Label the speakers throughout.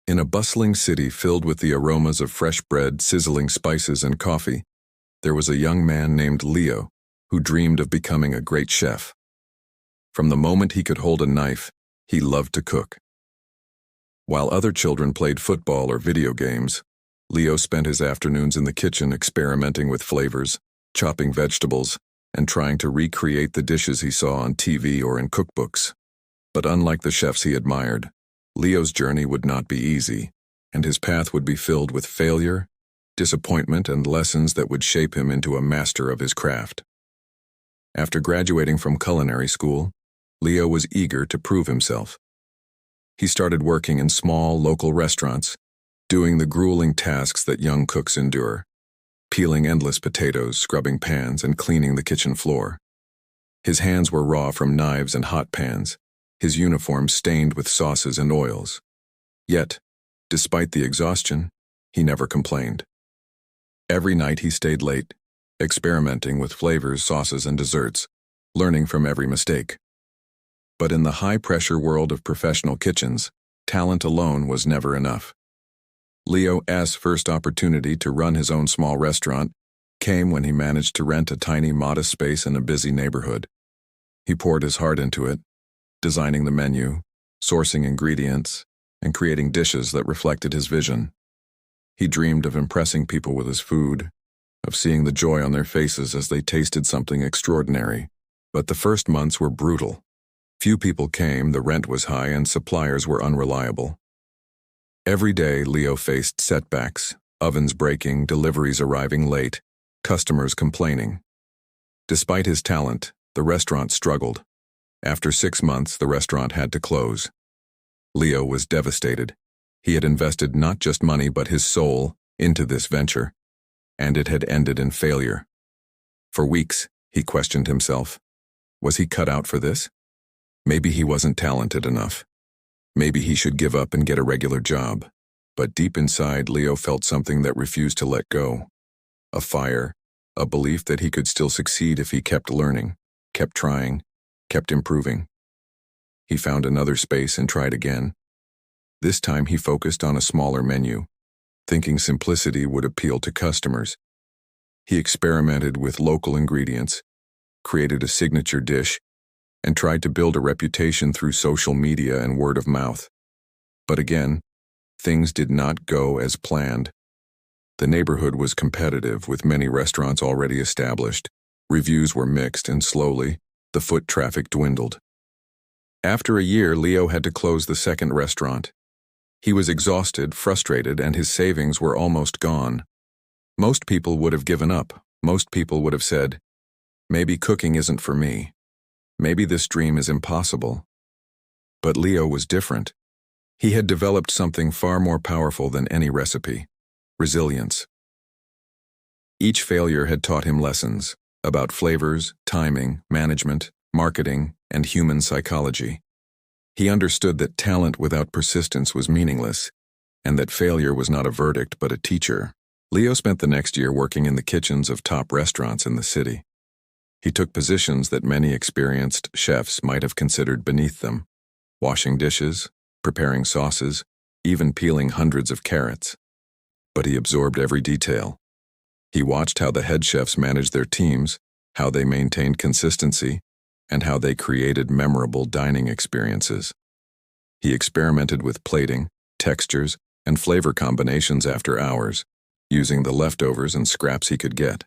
Speaker 1: In a bustling city filled with the aromas of fresh bread, sizzling spices, and coffee, there was a young man named Leo who dreamed of becoming a great chef. From the moment he could hold a knife, he loved to cook. While other children played football or video games, Leo spent his afternoons in the kitchen experimenting with flavors, chopping vegetables, and trying to recreate the dishes he saw on TV or in cookbooks. But unlike the chefs he admired, Leo's journey would not be easy, and his path would be filled with failure, disappointment, and lessons that would shape him into a master of his craft. After graduating from culinary school, Leo was eager to prove himself. He started working in small, local restaurants, doing the grueling tasks that young cooks endure, peeling endless potatoes, scrubbing pans, and cleaning the kitchen floor. His hands were raw from knives and hot pans, his uniform stained with sauces and oils. Yet, despite the exhaustion, he never complained. Every night he stayed late, experimenting with flavors, sauces, and desserts, learning from every mistake. But in the high-pressure world of professional kitchens, talent alone was never enough. Leo's first opportunity to run his own small restaurant came when he managed to rent a tiny, modest space in a busy neighborhood. He poured his heart into it, designing the menu, sourcing ingredients, and creating dishes that reflected his vision. He dreamed of impressing people with his food, of seeing the joy on their faces as they tasted something extraordinary. But the first months were brutal. Few people came, the rent was high, and suppliers were unreliable. Every day, Leo faced setbacks, ovens breaking, deliveries arriving late, customers complaining. Despite his talent, the restaurant struggled. After 6 months, the restaurant had to close. Leo was devastated. He had invested not just money but his soul into this venture, and it had ended in failure. For weeks, he questioned himself. Was he cut out for this? Maybe he wasn't talented enough. Maybe he should give up and get a regular job. But deep inside, Leo felt something that refused to let go. A fire, a belief that he could still succeed if he kept learning, kept trying, kept improving. He found another space and tried again. This time he focused on a smaller menu, thinking simplicity would appeal to customers. He experimented with local ingredients, created a signature dish, and tried to build a reputation through social media and word of mouth. But again, things did not go as planned. The neighborhood was competitive, with many restaurants already established. Reviews were mixed, and slowly, the foot traffic dwindled. After a year, Leo had to close the second restaurant. He was exhausted, frustrated, and his savings were almost gone. Most people would have given up. Most people would have said, "Maybe cooking isn't for me. Maybe this dream is impossible." But Leo was different. He had developed something far more powerful than any recipe: resilience. Each failure had taught him lessons about flavors, timing, management, marketing, and human psychology. He understood that talent without persistence was meaningless, and that failure was not a verdict but a teacher. Leo spent the next year working in the kitchens of top restaurants in the city. He took positions that many experienced chefs might have considered beneath them: washing dishes, preparing sauces, even peeling hundreds of carrots. But he absorbed every detail. He watched how the head chefs managed their teams, how they maintained consistency, and how they created memorable dining experiences. He experimented with plating, textures, and flavor combinations after hours, using the leftovers and scraps he could get.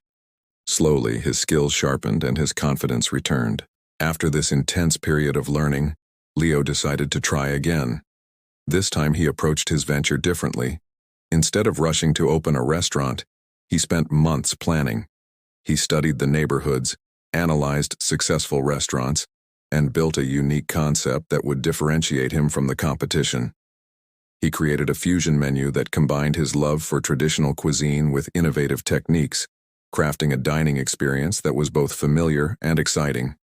Speaker 1: Slowly, his skills sharpened and his confidence returned. After this intense period of learning, Leo decided to try again. This time he approached his venture differently. Instead of rushing to open a restaurant, he spent months planning. He studied the neighborhoods, analyzed successful restaurants, and built a unique concept that would differentiate him from the competition. He created a fusion menu that combined his love for traditional cuisine with innovative techniques, crafting a dining experience that was both familiar and exciting.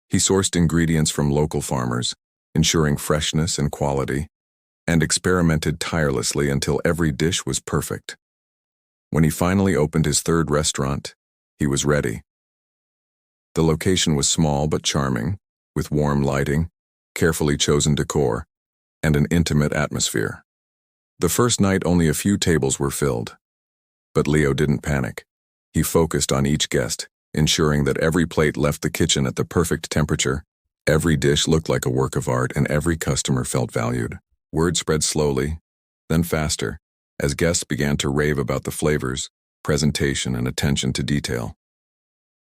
Speaker 1: He sourced ingredients from local farmers, ensuring freshness and quality, and experimented tirelessly until every dish was perfect. When he finally opened his third restaurant, he was ready. The location was small but charming, with warm lighting, carefully chosen decor, and an intimate atmosphere. The first night, only a few tables were filled. But Leo didn't panic. He focused on each guest, ensuring that every plate left the kitchen at the perfect temperature. Every dish looked like a work of art, and every customer felt valued. Word spread slowly, then faster, as guests began to rave about the flavors, presentation, and attention to detail.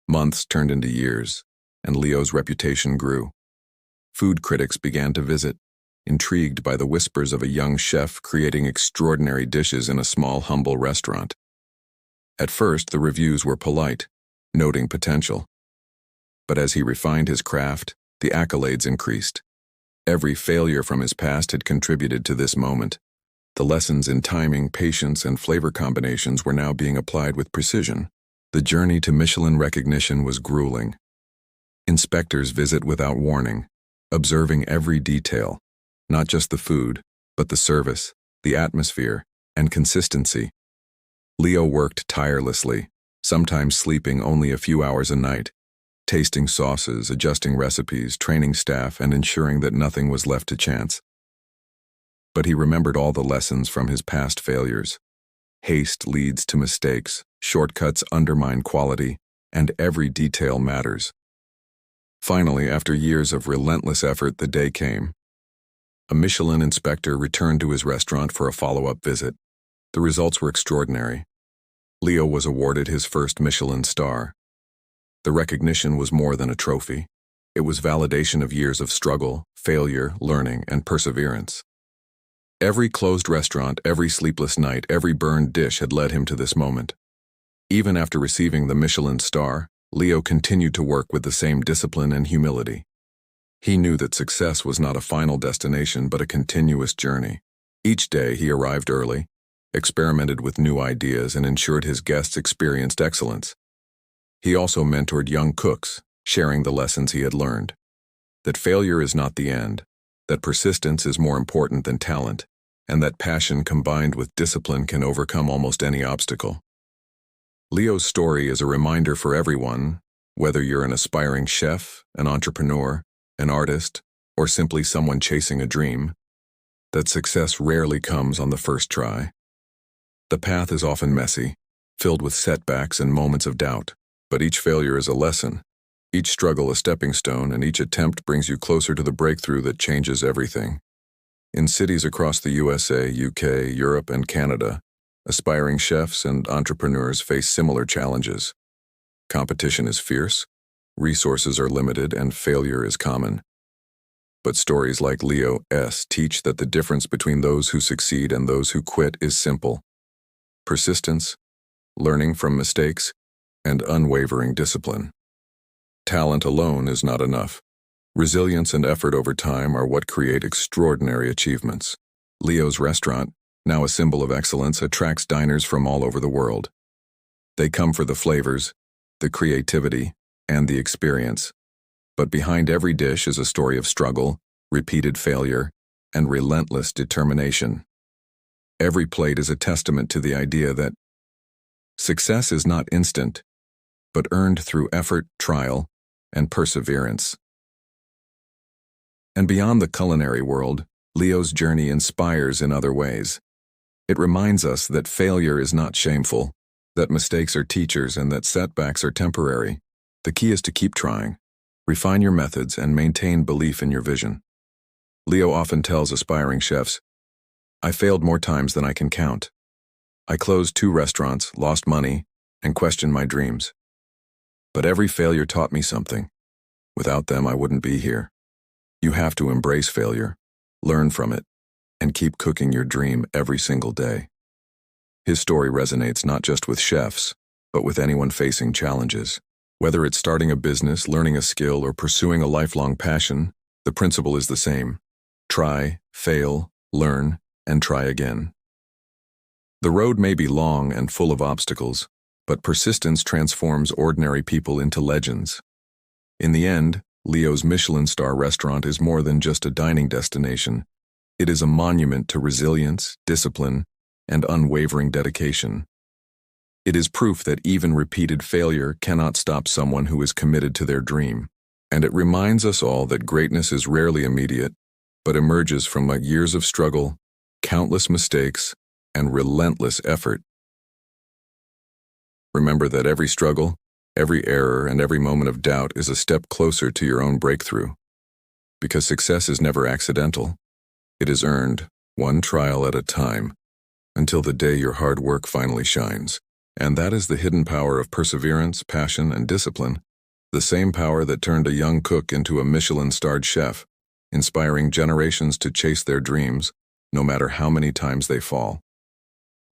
Speaker 1: Months turned into years, and Leo's reputation grew. Food critics began to visit, intrigued by the whispers of a young chef creating extraordinary dishes in a small, humble restaurant. At first, the reviews were polite, noting potential. But as he refined his craft, the accolades increased. Every failure from his past had contributed to this moment. The lessons in timing, patience, and flavor combinations were now being applied with precision. The journey to Michelin recognition was grueling. Inspectors visit without warning, observing every detail, not just the food, but the service, the atmosphere, and consistency. Leo worked tirelessly, sometimes sleeping only a few hours a night, tasting sauces, adjusting recipes, training staff, and ensuring that nothing was left to chance. But he remembered all the lessons from his past failures. Haste leads to mistakes, shortcuts undermine quality, and every detail matters. Finally, after years of relentless effort, the day came. A Michelin inspector returned to his restaurant for a follow-up visit. The results were extraordinary. Leo was awarded his first Michelin star. The recognition was more than a trophy. It was validation of years of struggle, failure, learning, and perseverance. Every closed restaurant, every sleepless night, every burned dish had led him to this moment. Even after receiving the Michelin star, Leo continued to work with the same discipline and humility. He knew that success was not a final destination but a continuous journey. Each day he arrived early, experimented with new ideas, and ensured his guests experienced excellence. He also mentored young cooks, sharing the lessons he had learned. That failure is not the end, that persistence is more important than talent, and that passion combined with discipline can overcome almost any obstacle. Leo's story is a reminder for everyone, whether you're an aspiring chef, an entrepreneur, an artist, or simply someone chasing a dream, that success rarely comes on the first try. The path is often messy, filled with setbacks and moments of doubt, but each failure is a lesson, each struggle a stepping stone, and each attempt brings you closer to the breakthrough that changes everything. In cities across the USA, UK, Europe, and Canada, aspiring chefs and entrepreneurs face similar challenges. Competition is fierce, resources are limited, and failure is common. But stories like Leo's teach that the difference between those who succeed and those who quit is simple: persistence, learning from mistakes, and unwavering discipline. Talent alone is not enough. Resilience and effort over time are what create extraordinary achievements. Leo's restaurant, now a symbol of excellence, attracts diners from all over the world. They come for the flavors, the creativity, and the experience. But behind every dish is a story of struggle, repeated failure, and relentless determination. Every plate is a testament to the idea that success is not instant, but earned through effort, trial, and perseverance. And beyond the culinary world, Leo's journey inspires in other ways. It reminds us that failure is not shameful, that mistakes are teachers, and that setbacks are temporary. The key is to keep trying, refine your methods, and maintain belief in your vision. Leo often tells aspiring chefs, "I failed more times than I can count. I closed 2 restaurants, lost money, and questioned my dreams. But every failure taught me something. Without them, I wouldn't be here." You have to embrace failure, learn from it, and keep cooking your dream every single day. His story resonates not just with chefs, but with anyone facing challenges. Whether it's starting a business, learning a skill, or pursuing a lifelong passion, the principle is the same: try, fail, learn, and try again. The road may be long and full of obstacles, but persistence transforms ordinary people into legends. In the end, Leo's Michelin star restaurant is more than just a dining destination. It is a monument to resilience, discipline, and unwavering dedication. It is proof that even repeated failure cannot stop someone who is committed to their dream. And it reminds us all that greatness is rarely immediate, but emerges from years of struggle, countless mistakes, and relentless effort. Remember that every struggle, every error, and every moment of doubt is a step closer to your own breakthrough. Because success is never accidental. It is earned, one trial at a time, until the day your hard work finally shines. And that is the hidden power of perseverance, passion, and discipline, the same power that turned a young cook into a Michelin-starred chef, inspiring generations to chase their dreams, no matter how many times they fall.